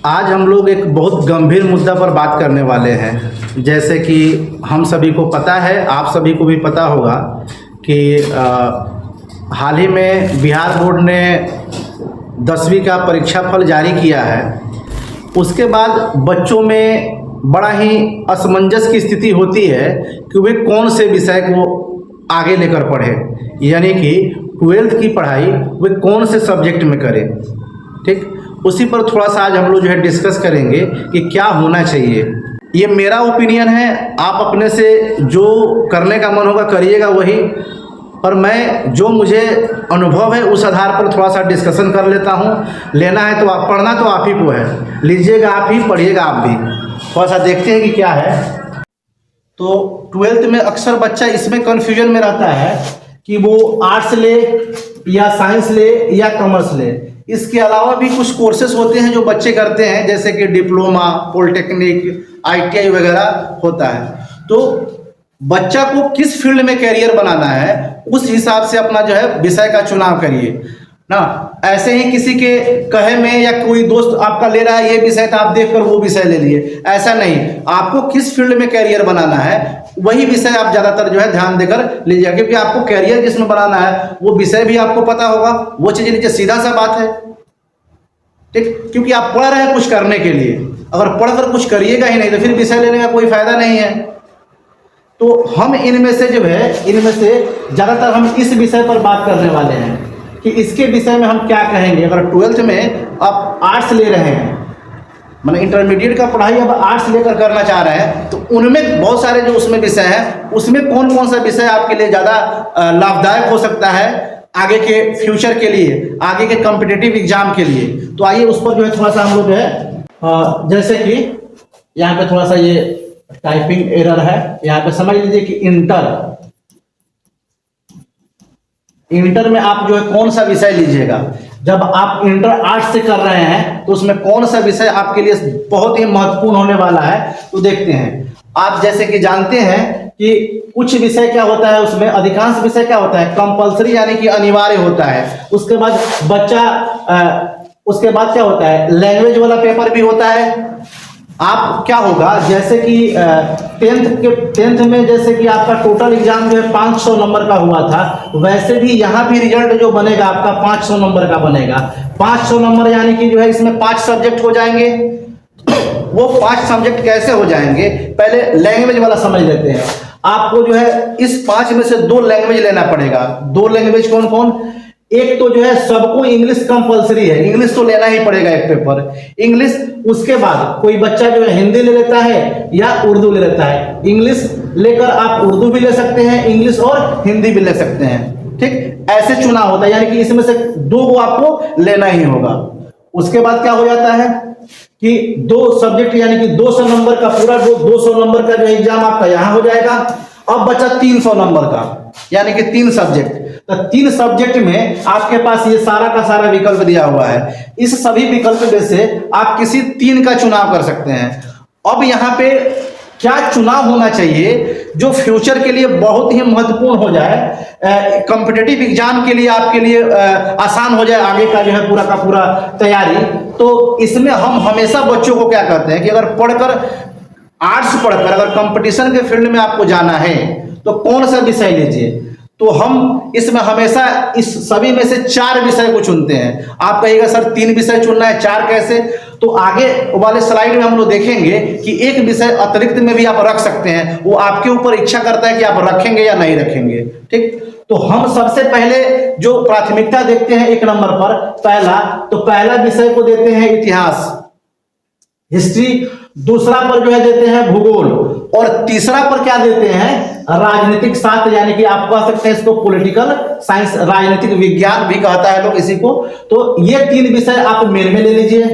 आज हम लोग एक बहुत गंभीर मुद्दा पर बात करने वाले हैं। जैसे कि हम सभी को पता है, आप सभी को भी पता होगा कि हाल ही में बिहार बोर्ड ने 10वीं का परीक्षा फल जारी किया है। उसके बाद बच्चों में बड़ा ही असमंजस की स्थिति होती है कि वे कौन से विषय को आगे लेकर पढ़े, यानी कि 12th की पढ़ाई वे कौन से सब्जेक्ट में करें। ठीक, उसी पर थोड़ा सा आज हम लोग जो है डिस्कस करेंगे कि क्या होना चाहिए। ये मेरा ओपिनियन है, आप अपने से जो करने का मन होगा करिएगा वही, पर मैं जो मुझे अनुभव है उस आधार पर थोड़ा सा डिस्कशन कर लेता हूँ। लेना है तो आप, पढ़ना तो आप ही को है, लीजिएगा आप ही, पढ़िएगा आप भी। थोड़ा सा देखते हैं कि क्या है। तो 12th में अक्सर बच्चा इसमें कन्फ्यूजन में रहता है कि वो आर्ट्स ले या साइंस ले या कॉमर्स ले। इसके अलावा भी कुछ कोर्सेज होते हैं जो बच्चे करते हैं, जैसे कि डिप्लोमा, पॉलिटेक्निक, ITI वगैरह होता है। तो बच्चा को किस फील्ड में कैरियर बनाना है उस हिसाब से अपना जो है विषय का चुनाव करिए ना। ऐसे ही किसी के कहे में या कोई दोस्त आपका ले रहा है ये विषय तो आप देखकर वो विषय ले लिए, ऐसा नहीं। आपको किस फील्ड में कैरियर बनाना है वही विषय आप ज़्यादातर जो है ध्यान देकर लीजिए, क्योंकि आपको कैरियर जिसमें बनाना है वो विषय भी आपको पता होगा, वो चीज़ लीजिए, सीधा सा बात है। ठीक, क्योंकि आप पढ़ रहे हैं कुछ करने के लिए, अगर पढ़कर कुछ करिएगा ही नहीं तो फिर विषय लेने का कोई फायदा नहीं है। तो हम इनमें से जो है, इनमें से ज़्यादातर हम इस विषय पर बात करने वाले हैं कि इसके विषय में हम क्या कहेंगे। अगर 12th में आप आर्ट्स ले रहे हैं, मतलब इंटरमीडिएट का पढ़ाई अब आर्ट्स लेकर करना चाह रहे हैं, तो उनमें बहुत सारे जो उसमें विषय हैं, उसमें कौन कौन सा विषय आपके लिए ज़्यादा लाभदायक हो सकता है आगे के फ्यूचर के लिए, आगे के कॉम्पिटिटिव एग्जाम के लिए। तो आइए उस पर जो है थोड़ा सा हम लोग जो है, जैसे कि यहाँ पे थोड़ा सा ये टाइपिंग एरर है, यहाँ पे समझ लीजिए कि इंटर में आप जो है कौन सा विषय लीजिएगा। जब आप इंटर आर्ट्स से कर रहे हैं तो उसमें कौन सा विषय आपके लिए बहुत ही महत्वपूर्ण होने वाला है, तो देखते हैं। आप जैसे कि जानते हैं कि कुछ विषय क्या होता है, उसमें अधिकांश विषय क्या होता है, कंपलसरी यानी कि अनिवार्य होता है। उसके बाद उसके बाद क्या होता है, लैंग्वेज वाला पेपर भी होता है। आप क्या होगा, जैसे कि 10th में जैसे कि आपका टोटल एग्जाम जो है 500 नंबर का हुआ था, वैसे भी यहाँ भी रिजल्ट जो बनेगा आपका 500 नंबर का बनेगा। 500 नंबर यानी कि जो है इसमें 5 सब्जेक्ट हो जाएंगे। वो 5 सब्जेक्ट कैसे हो जाएंगे, पहले लैंग्वेज वाला समझ लेते हैं। आपको जो है इस 5 में से 2 लैंग्वेज लेना पड़ेगा। 2 लैंग्वेज कौन कौन, एक तो जो है सबको इंग्लिश कंपलसरी है, इंग्लिश तो लेना ही पड़ेगा एक पेपर इंग्लिश। उसके बाद कोई बच्चा जो है हिंदी ले लेता है या उर्दू ले लेता है। इंग्लिश लेकर आप उर्दू भी ले सकते हैं, इंग्लिश और हिंदी भी ले सकते हैं। ठीक, ऐसे चुनाव होता है, यानी कि इसमें से 2 को आपको लेना ही होगा। उसके बाद क्या हो जाता है कि 2 सब्जेक्ट यानी कि 200 नंबर का पूरा 200 नंबर का जो एग्जाम आपका यहाँ हो जाएगा। अब बचा 300 नंबर का, यानी कि 3 सब्जेक्ट। तो 3 सब्जेक्ट में आपके पास ये सारा का सारा विकल्प दिया हुआ है। इस सभी विकल्प में से आप किसी 3 का चुनाव कर सकते हैं। अब यहाँ पे क्या चुनाव होना चाहिए जो फ्यूचर के लिए बहुत ही महत्वपूर्ण हो जाए, कॉम्पिटिटिव एग्जाम के लिए आपके लिए आसान हो जाए आगे का जो है पूरा का पूरा तैयारी। तो इसमें हम हमेशा बच्चों को क्या कहते हैं कि अगर पढ़कर, आर्ट्स पढ़कर अगर कंपटीशन के फील्ड में आपको जाना है तो कौन सा विषय लीजिए। तो हम इसमें हमेशा इस सभी में से 4 विषय को चुनते हैं। आप कहिएगा सर 3 विषय चुनना है, 4 कैसे, तो आगे वाले स्लाइड में हम लोग देखेंगे कि एक विषय अतिरिक्त में भी आप रख सकते हैं। वो आपके ऊपर इच्छा करता है कि आप रखेंगे या नहीं रखेंगे। ठीक, तो हम सबसे पहले जो प्राथमिकता देखते हैं 1 नंबर पर, पहला विषय को देते हैं इतिहास, हिस्ट्री। दूसरा पर जो है देते हैं भूगोल, और तीसरा पर क्या देते हैं, राजनीतिक शास्त्र, यानी कि आप कह सकते हैं इसको पॉलिटिकल साइंस, राजनीतिक विज्ञान भी कहता है लोग इसी को। तो ये 3 विषय आप मेन में ले लीजिए।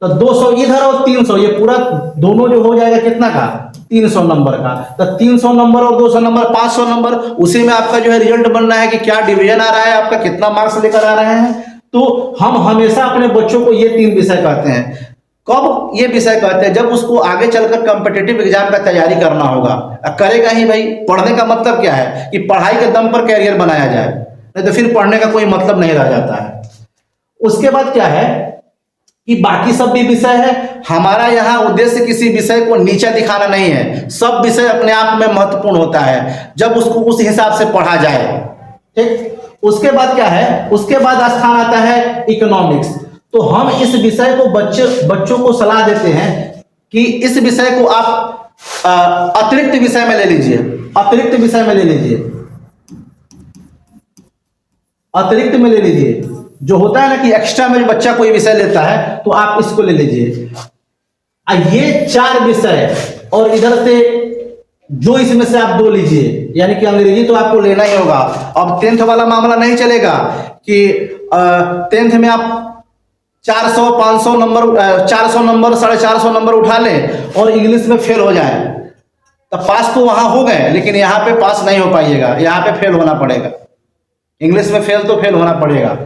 तो 200 इधर और 300, ये पूरा दोनों जो हो जाएगा कितना का, 300 नंबर का। तो 300 नंबर और 200 नंबर 500 नंबर, उसी में आपका जो है रिजल्ट बनना है कि क्या डिवीजन आ रहा है, आपका कितना मार्क्स लेकर आ रहे हैं। तो हम हमेशा अपने बच्चों को ये 3 विषय कहते हैं। कब ये विषय कहते हैं, जब उसको आगे चलकर कॉम्पिटिटिव एग्जाम का तैयारी करना होगा। करेगा ही भाई, पढ़ने का मतलब क्या है कि पढ़ाई के दम पर कैरियर बनाया जाए, नहीं तो फिर पढ़ने का कोई मतलब नहीं रह जाता है। उसके बाद क्या है कि बाकी सब भी विषय है। हमारा यहाँ उद्देश्य किसी विषय को नीचा दिखाना नहीं है, सब विषय अपने आप में महत्वपूर्ण होता है जब उसको उस हिसाब से पढ़ा जाए। ठीक, उसके बाद क्या है, उसके बाद स्थान आता है इकोनॉमिक्स। तो हम इस विषय को बच्चों को सलाह देते हैं कि इस विषय को आप अतिरिक्त विषय में ले लीजिए, अतिरिक्त विषय में ले लीजिए, अतिरिक्त में ले लीजिए। जो होता है ना कि एक्स्ट्रा में जो बच्चा कोई विषय लेता है तो आप इसको ले लीजिए। ये 4 विषय और इधर से जो इसमें से आप 2 लीजिए, यानी कि अंग्रेजी तो आपको लेना ही होगा। अब 10th वाला मामला नहीं चलेगा कि 10th में आप 400 500 नंबर 400 नंबर 450 नंबर उठा लें और इंग्लिश में फेल हो जाए, तो पास तो वहां हो गए लेकिन यहाँ पे पास नहीं हो पाइएगा, यहाँ पे फेल होना पड़ेगा। इंग्लिश में फेल तो फेल होना पड़ेगा।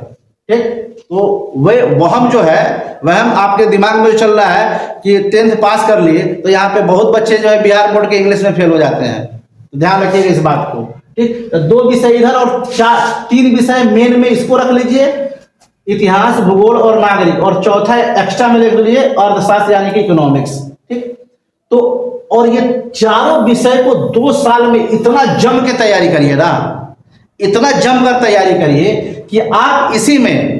ठीक, तो वहम जो है, वहम आपके दिमाग में जो चल रहा है कि 10th पास कर लिए तो यहाँ पे बहुत बच्चे जो है बिहार बोर्ड के इंग्लिश में फेल हो जाते हैं, तो ध्यान रखिएगा इस बात को। ठीक, तो 2 विषय इधर और 3 विषय मेन में इसको रख लीजिए, इतिहास, भूगोल और नागरिक, और चौथा एक्स्ट्रा में लिख लीजिए अर्थशास्त्र यानी कि इकोनॉमिक्स। ठीक, तो और ये चारों विषय को 2 साल में इतना जम के तैयारी करिए ना, इतना जमकर तैयारी करिए कि आप इसी में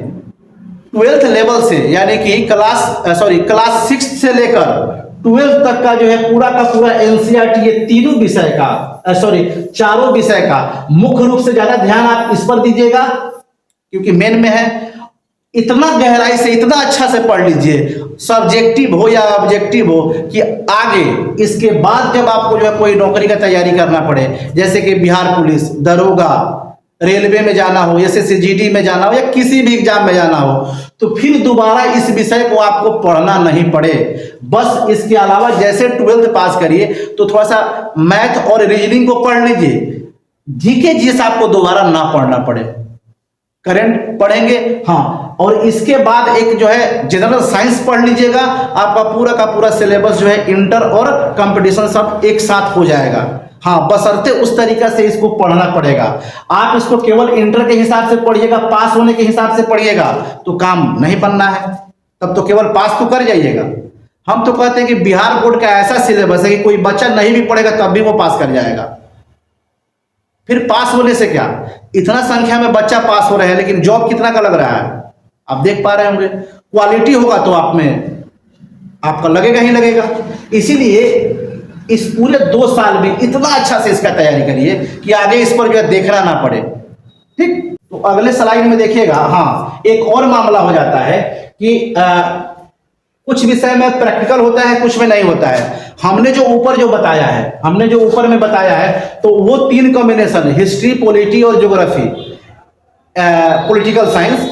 12th लेवल से यानी कि क्लास 6 से लेकर 12th तक का जो है पूरा का पूरा एनसीईआरटी, ये तीनों विषय का चारों विषय का मुख्य रूप से ज्यादा ध्यान आप इस पर दीजिएगा क्योंकि मेन में है। इतना गहराई से, इतना अच्छा से पढ़ लीजिए, सब्जेक्टिव हो या ऑब्जेक्टिव हो, कि आगे इसके बाद जब आपको जो है कोई नौकरी का तैयारी करना पड़े, जैसे कि बिहार पुलिस, दरोगा, रेलवे में जाना हो, एसएससी जीडी में जाना हो या किसी भी एग्जाम में जाना हो, तो फिर दोबारा इस विषय को आपको पढ़ना नहीं पड़े। बस इसके अलावा जैसे 12th पास करिए तो थोड़ा सा मैथ और रीजनिंग को पढ़ लीजिए, जीके जीएस आपको दोबारा ना पढ़ना पड़े। करंट पढ़ेंगे, हाँ, और इसके बाद एक जो है जनरल साइंस पढ़ लीजिएगा, आपका पूरा का पूरा सिलेबस जो है इंटर और कंपटीशन सब एक साथ हो जाएगा। हाँ, बशर्ते उस तरीका से इसको पढ़ना पड़ेगा। आप इसको केवल इंटर के हिसाब से पढ़िएगा, पास होने के हिसाब से पढ़िएगा तो काम नहीं बनना है, तब तो केवल पास तो कर जाइएगा। हम तो कहते हैं कि बिहार बोर्ड का ऐसा सिलेबस है कि कोई बच्चा नहीं भी पढ़ेगा तब भी वो पास कर जाएगा। फिर पास होने से क्या, इतना संख्या में बच्चा पास हो रहे हैं लेकिन जॉब कितना का लग रहा है आप देख पा रहे होंगे। क्वालिटी होगा तो आप में आपका लगेगा ही लगेगा। इसीलिए इस पूरे 2 साल में इतना अच्छा से इसका तैयारी करिए कि आगे इस पर जो है देखना ना पड़े। ठीक, तो अगले स्लाइड में देखिएगा। हाँ, एक और मामला हो जाता है कि कुछ विषय में प्रैक्टिकल होता है, कुछ में नहीं होता है। हमने जो ऊपर में बताया है तो वो 3 कॉम्बिनेशन, हिस्ट्री, पॉलिटी और ज्योग्राफी, पॉलिटिकल साइंस।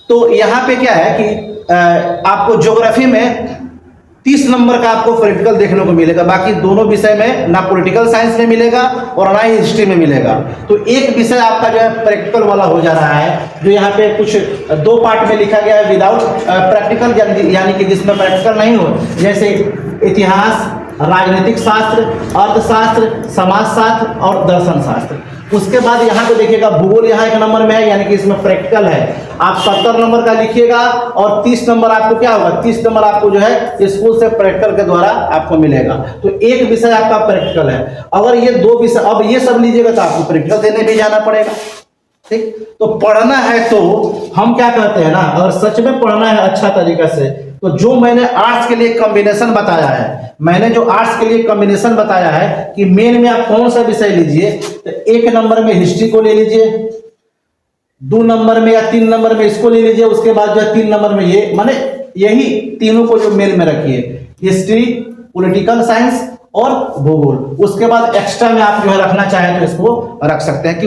तो यहाँ पे क्या है कि आपको ज्योग्राफी में 30 नंबर का आपको प्रैक्टिकल देखने को मिलेगा, बाकी दोनों विषय में ना पॉलिटिकल साइंस में मिलेगा और ना ही हिस्ट्री में मिलेगा। तो एक विषय आपका जो है प्रैक्टिकल वाला हो जा रहा है, जो यहाँ पे कुछ 2 पार्ट में लिखा गया है विदाउट प्रैक्टिकल, यानी कि जिसमें प्रैक्टिकल नहीं हो, जैसे इतिहास, राजनीतिक शास्त्र, अर्थशास्त्र, समाजशास्त्र और दर्शन शास्त्र। उसके बाद यहाँ पे देखिएगा भूगोल यहाँ 1 नंबर में है, यानी कि इसमें प्रैक्टिकल है। आप 70 नंबर का लिखिएगा और 30 नंबर आपको क्या होगा, 30 नंबर आपको जो है स्कूल से प्रैक्टिकल के द्वारा आपको मिलेगा। तो एक विषय आपका प्रैक्टिकल है। अगर ये 2 विषय अब ये सब लीजिएगा तो आपको प्रैक्टिकल देने भी जाना पड़ेगा। ठीक, तो पढ़ना है तो हम क्या कहते हैं ना, अगर सच में पढ़ना है अच्छा तरीका से, तो जो मैंने आर्ट्स के लिए कॉम्बिनेशन बताया है, कि मेन में आप कौन सा विषय लीजिए, तो 1 नंबर में हिस्ट्री को ले लीजिए, 2 नंबर में या 3 नंबर में इसको ले लीजिए, उसके बाद जो है 3 नंबर में ये, माने यही तीनों को जो मेन में रखिए, हिस्ट्री, पॉलिटिकल साइंस और भूगोल। उसके बाद एक्स्ट्रा में आप जो है रखना चाहें तो इसको रख सकते हैं,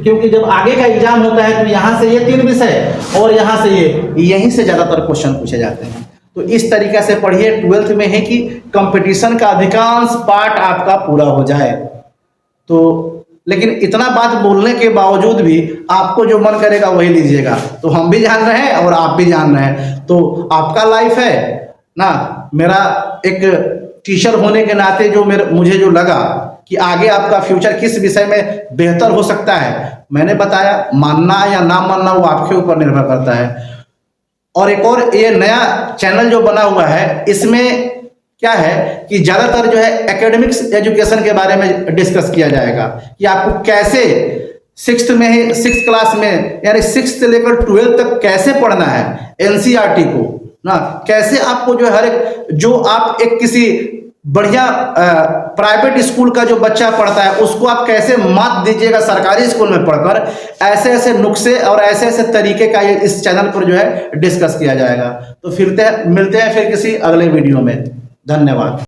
क्योंकि जब आगे का एग्जाम होता है तो यहाँ से ये 3 विषय और यहाँ से यहीं से ज्यादातर क्वेश्चन पूछे जाते हैं। तो इस तरीके से पढ़िए 12th में है कि कंपटीशन का अधिकांश पार्ट आपका पूरा हो जाए। तो लेकिन इतना बात बोलने के बावजूद भी आपको जो मन करेगा वही लीजिएगा, तो हम भी जान रहे हैं और आप भी जान रहे हैं। तो आपका लाइफ है ना, मेरा एक टीचर होने के नाते जो मुझे जो लगा कि आगे आपका फ्यूचर किस विषय में बेहतर हो सकता है, मैंने बताया। मानना या ना मानना वो आपके ऊपर निर्भर करता है। और एक और ये नया चैनल जो बना हुआ है, इसमें क्या है कि ज़्यादातर जो है एकेडमिक्स एजुकेशन के बारे में डिस्कस किया जाएगा कि आपको कैसे सिक्स क्लास में यानी 6 से लेकर 12 तक कैसे पढ़ना है एनसीईआरटी को ना, कैसे आपको जो है हर एक जो आप एक किसी बढ़िया प्राइवेट स्कूल का जो बच्चा पढ़ता है उसको आप कैसे मात दीजिएगा सरकारी स्कूल में पढ़कर, ऐसे ऐसे नुस्खे और ऐसे ऐसे तरीके का ये इस चैनल पर जो है डिस्कस किया जाएगा। तो फिर मिलते हैं फिर किसी अगले वीडियो में। धन्यवाद।